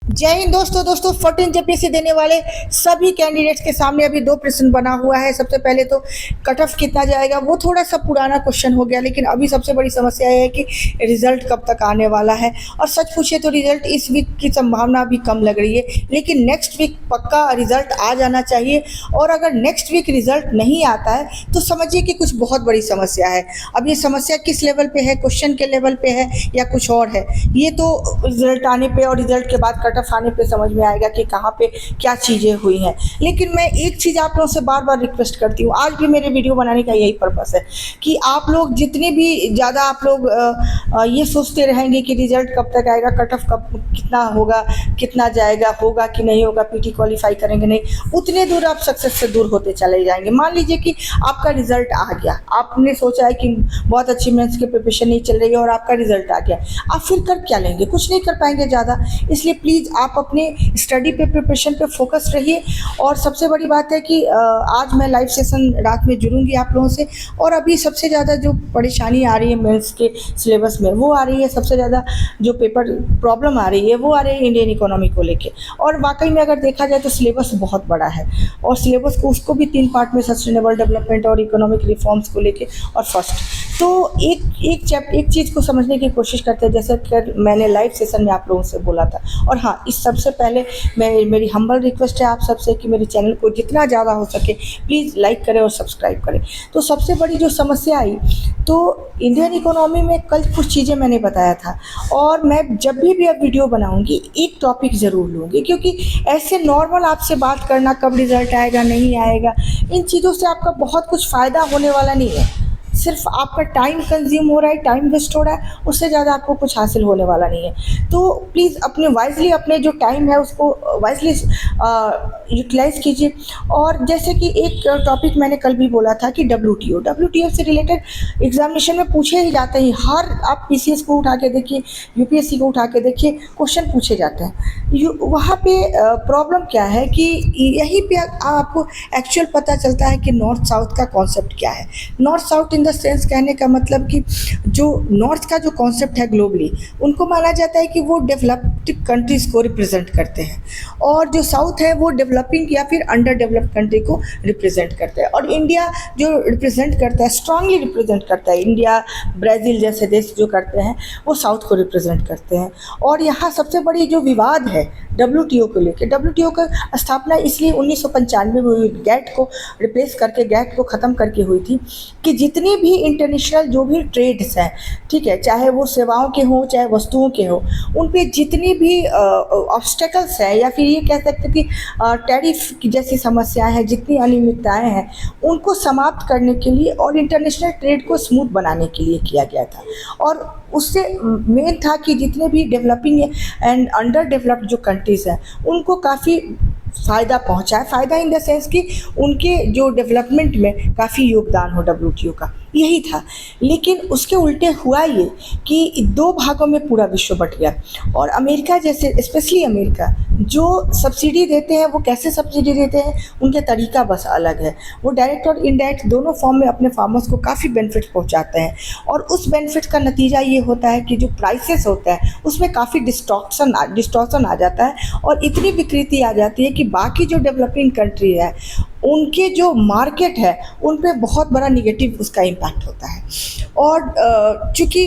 जय हिंद दोस्तों 14 जेपीएससी देने वाले सभी कैंडिडेट्स के सामने अभी दो प्रश्न बना हुआ है। सबसे पहले तो कट ऑफ कितना जाएगा, वो थोड़ा सा पुराना क्वेश्चन हो गया, लेकिन अभी सबसे बड़ी समस्या ये है कि रिजल्ट कब तक आने वाला है। और सच पूछे तो रिजल्ट इस वीक की संभावना अभी कम लग रही है, लेकिन नेक्स्ट वीक पक्का रिजल्ट आ जाना चाहिए। और अगर नेक्स्ट वीक रिजल्ट नहीं आता है तो समझिए कि कुछ बहुत बड़ी समस्या है। अब ये समस्या किस लेवल पे है, क्वेश्चन के लेवल पे है या कुछ और है, ये तो रिजल्ट आने पे और रिजल्ट के बाद कट ऑफ आने पे समझ में आएगा कि कहाँ पे क्या चीज़ें हुई हैं। लेकिन मैं एक चीज़ आप लोगों से बार बार रिक्वेस्ट करती हूँ, आज भी मेरे वीडियो बनाने का यही पर्पस है कि आप लोग जितने भी ज़्यादा आप लोग ये सोचते रहेंगे कि रिजल्ट कब तक आएगा, कट ऑफ कब कितना होगा, कितना जाएगा, होगा कि नहीं होगा, पीटी क्वालिफाई करेंगे नहीं, उतने दूर आप सक्सेस से दूर होते चले जाएंगे। मान लीजिए कि आपका रिजल्ट आ गया, आपने सोचा है कि बहुत अच्छी मेंस की प्रिपरेशन नहीं चल रही है और आपका रिजल्ट आ गया, आप फिर कर क्या लेंगे, कुछ नहीं कर पाएंगे ज़्यादा। इसलिए प्लीज़ आप अपने स्टडी पे, प्रिपरेशन पे फोकस रहिए। और सबसे बड़ी बात है कि आज मैं लाइव सेशन रात में जुड़ूंगी आप लोगों से। और अभी सबसे ज़्यादा जो परेशानी आ रही है मेंस के सिलेबस में, वो आ रही है सबसे ज़्यादा जो पेपर प्रॉब्लम आ रही है, वो आ रही है इंडियन इकोनॉमी को लेके। और वाकई में अगर देखा जाए तो सिलेबस बहुत बड़ा है, और सिलेबस को उसको भी 3 पार्ट में, सस्टेनेबल डेवलपमेंट और इकोनॉमिक रिफॉर्म्स को लेके और फर्स्ट। तो एक चीज़ को समझने की कोशिश करते हैं, जैसे कि मैंने लाइव सेशन में आप लोगों से बोला था। और हाँ, इस सबसे पहले मेरी हम्बल रिक्वेस्ट है आप सबसे कि मेरे चैनल को जितना ज़्यादा हो सके प्लीज़ लाइक करें और सब्सक्राइब करें। तो सबसे बड़ी जो समस्या आई, तो इंडियन इकोनॉमी में कल कुछ चीज़ें मैंने बताया था, और मैं जब भी अब वीडियो बनाऊंगी एक टॉपिक ज़रूर लूँगी, क्योंकि ऐसे नॉर्मल आपसे बात करना कब रिजल्ट आएगा नहीं आएगा, इन चीज़ों से आपका बहुत कुछ फ़ायदा होने वाला नहीं है। सिर्फ आपका टाइम कंज्यूम हो रहा है, टाइम वेस्ट हो रहा है, उससे ज़्यादा आपको कुछ हासिल होने वाला नहीं है। तो प्लीज़ अपने वाइजली, अपने जो टाइम है उसको वाइजली यूटिलाइज़ कीजिए। और जैसे कि एक टॉपिक मैंने कल भी बोला था कि डब्ल्यूटीओ से रिलेटेड एग्जामिनेशन में पूछे ही जाते हैं। हर आप पीसीएस को उठा के देखिए, यूपीएससी को उठा के देखिए, क्वेश्चन पूछे जाते हैं। वहाँ पे प्रॉब्लम क्या है कि यहीं पे आपको एक्चुअल पता चलता है कि नॉर्थ साउथ का कॉन्सेप्ट क्या है। North south in the sense कहने का मतलब कि जो नॉर्थ का जो कॉन्सेप्ट है ग्लोबली, उनको माना जाता है कि वो डेवलप्ड कंट्रीज़ को रिप्रेजेंट करते हैं, और जो साउथ है वो डेवलपिंग या फिर अंडर डेवलप्ड कंट्री को रिप्रेजेंट करते हैं। और इंडिया जो रिप्रेजेंट करता है, स्ट्रांगली रिप्रेजेंट करता है, इंडिया, ब्राज़ील जैसे देश जो करते हैं वो साउथ को रिप्रेजेंट करते हैं। और यहाँ सबसे बड़ी जो विवाद है डब्ल्यूटीओ को लेकर, डब्ल्यूटीओ का स्थापना इसलिए 1995 में हुई, गैट को रिप्लेस करके, गैट को ख़त्म करके हुई थी, कि जितनी भी इंटरनेशनल जो भी ट्रेड्स हैं, ठीक है, चाहे वो सेवाओं के हों चाहे वस्तुओं के हों, उन पे जितनी भी ऑब्स्टेकल्स हैं, या फिर ये कह सकते हैं कि टैरिफ की जैसी समस्याएं हैं, जितनी अनियमितताएं हैं, उनको समाप्त करने के लिए और इंटरनेशनल ट्रेड को स्मूथ बनाने के लिए किया गया था। और उससे मेन था कि जितने भी डेवलपिंग एंड अंडर डेवलप्ड जो कंट्रीज़ हैं उनको काफ़ी फ़ायदा पहुंचा है। फ़ायदा इन द सेंस कि उनके जो डेवलपमेंट में काफ़ी योगदान हो डब्ल्यूटीओ का, यही था। लेकिन उसके उल्टे हुआ ये कि 2 भागों में पूरा विश्व बट गया। और अमेरिका जैसे, स्पेशली अमेरिका जो सब्सिडी देते हैं, वो कैसे सब्सिडी देते हैं, उनके तरीका बस अलग है। वो डायरेक्ट और इनडायरेक्ट दोनों फॉर्म में अपने फार्मर्स को काफ़ी बेनिफिट पहुंचाते हैं, और उस बेनिफिट का नतीजा ये होता है कि जो प्राइसेस होता है उसमें काफ़ी डिस्टॉर्शन आ जाता है, और इतनी विकृति आ जाती है कि बाकी जो डेवलपिंग कंट्री है उनके जो मार्केट है उन पे बहुत बड़ा निगेटिव उसका इम्पैक्ट होता है। और चूँकि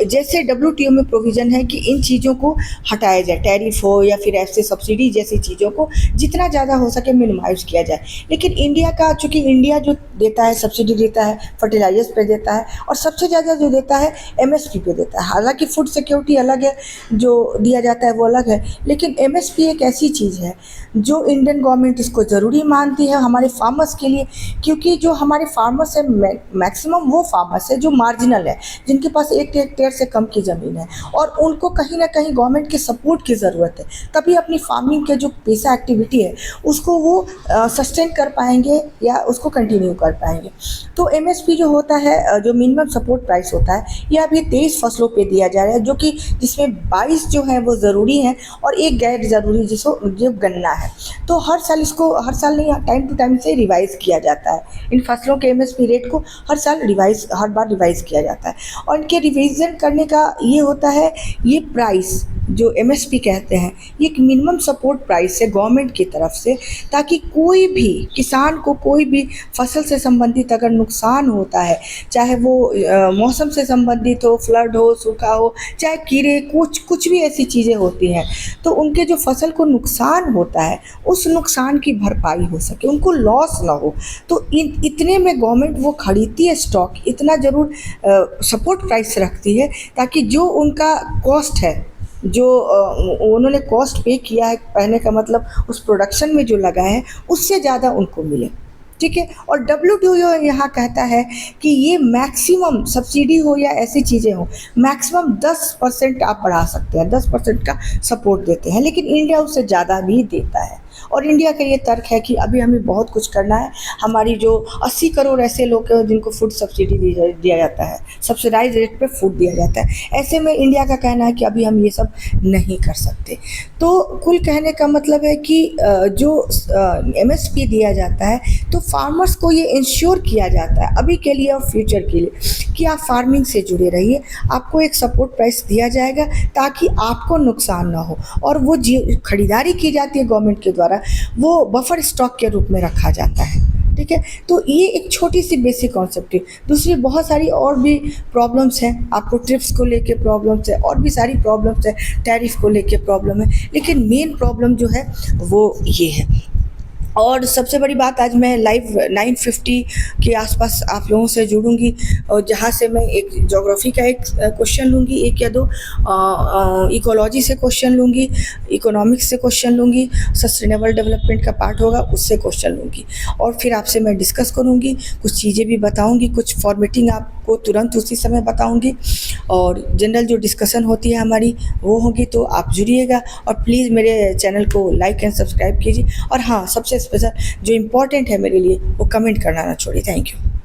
जैसे डब्ल्यूटीओ में प्रोविज़न है कि इन चीज़ों को हटाया जाए, टैरिफ हो या फिर ऐसे सब्सिडी जैसी चीज़ों को जितना ज़्यादा हो सके मिनिमाइज़ किया जाए। लेकिन इंडिया का, चूँकि इंडिया जो देता है, सब्सिडी देता है, फर्टिलाइजर्स पे देता है, और सबसे ज़्यादा जो देता है एमएसपी पे देता है। हालांकि फूड सिक्योरिटी अलग है, जो दिया जाता है वो अलग है, लेकिन एमएसपी एक ऐसी चीज़ है जो इंडियन गवर्नमेंट इसको ज़रूरी मानती है हमारे फार्मर्स के लिए। क्योंकि जो हमारे फार्मर्स है, मैक्सिमम वो फार्मर्स है जो मार्जिनल है, जिनके पास 1 हेक्टेयर से कम की ज़मीन है, और उनको कहीं ना कहीं गवर्नमेंट के सपोर्ट की ज़रूरत है, तभी अपनी फार्मिंग के जो पेशा एक्टिविटी है उसको वो सस्टेन कर पाएंगे या उसको कंटिन्यू कर कर पाएंगे। तो एमएसपी जो होता है, जो मिनिमम सपोर्ट प्राइस होता है, ये अभी 23 फसलों पे दिया जा रहा है, जो कि जिसमें 22 जो है वो ज़रूरी हैं और एक गैर ज़रूरी जिसको जो गन्ना है। तो हर साल इसको, हर साल नहीं, टाइम टू टाइम से रिवाइज़ किया जाता है। इन फसलों के एमएसपी रेट को हर बार रिवाइज़ किया जाता है। और इनके रिवीजन करने का ये होता है, ये प्राइस जो एमएसपी कहते हैं, ये एक मिनिमम सपोर्ट प्राइस है गवर्नमेंट की तरफ से, ताकि कोई भी किसान को कोई भी फसल से संबंधित अगर नुकसान होता है, चाहे वो मौसम से संबंधित हो, फ्लड हो, सूखा हो, चाहे कीड़े, कुछ भी ऐसी चीज़ें होती हैं, तो उनके जो फसल को नुकसान होता है उस नुकसान की भरपाई हो सके, उनको लॉस ना हो। तो इतने में गवर्नमेंट वो खरीदती है स्टॉक, इतना ज़रूर सपोर्ट प्राइस रखती है, ताकि जो उनका कॉस्ट है, जो उन्होंने कॉस्ट पे किया है, कहने का मतलब उस प्रोडक्शन में जो लगा है, उससे ज़्यादा उनको मिले। ठीक है। और WTO यहाँ कहता है कि ये मैक्सिमम सब्सिडी हो या ऐसी चीज़ें हो, मैक्सिमम 10% आप बढ़ा सकते हैं, 10% का सपोर्ट देते हैं, लेकिन इंडिया उससे ज़्यादा भी देता है। और इंडिया का ये तर्क है कि अभी हमें बहुत कुछ करना है, हमारी जो 80 करोड़ ऐसे लोग हैं जिनको फूड सब्सिडी दिया जाता है, सब्सिडाइज रेट पे फूड दिया जाता है, ऐसे में इंडिया का कहना है कि अभी हम ये सब नहीं कर सकते। तो कुल कहने का मतलब है कि जो MSP दिया जाता है, तो फार्मर्स को ये इंश्योर किया जाता है अभी के लिए और फ्यूचर के लिए कि आप फार्मिंग से जुड़े रहिए, आपको एक सपोर्ट प्राइस दिया जाएगा ताकि आपको नुकसान ना हो। और वो खरीदारी की जाती है गवर्नमेंट के द्वारा, वो बफर स्टॉक के रूप में रखा जाता है। ठीक है। तो ये एक छोटी सी बेसिक कॉन्सेप्ट है। दूसरी बहुत सारी और भी प्रॉब्लम्स हैं, आपको ट्रिप्स को लेके प्रॉब्लम्स है, और भी सारी प्रॉब्लम्स है, टैरिफ को लेके प्रॉब्लम है, लेकिन मेन प्रॉब्लम जो है वो ये है। और सबसे बड़ी बात, आज मैं लाइव 950 के आसपास आप लोगों से जुड़ूंगी, और जहाँ से मैं एक ज्योग्राफी का एक क्वेश्चन लूँगी, एक या दो इकोलॉजी से क्वेश्चन लूँगी, इकोनॉमिक्स से क्वेश्चन लूँगी, सस्टेनेबल डेवलपमेंट का पार्ट होगा उससे क्वेश्चन लूँगी, और फिर आपसे मैं डिस्कस करूँगी, कुछ चीज़ें भी बताऊँगी, कुछ फॉर्मेटिंग आपको तुरंत उसी समय बताऊँगी, और जनरल जो डिस्कशन होती है हमारी वो होगी। तो आप जुड़िएगा और प्लीज़ मेरे चैनल को लाइक एंड सब्सक्राइब कीजिए। और हाँ, सबसे स्पेशल जो इम्पोर्टेंट है मेरे लिए, वो कमेंट करना ना छोड़िए। Thank you.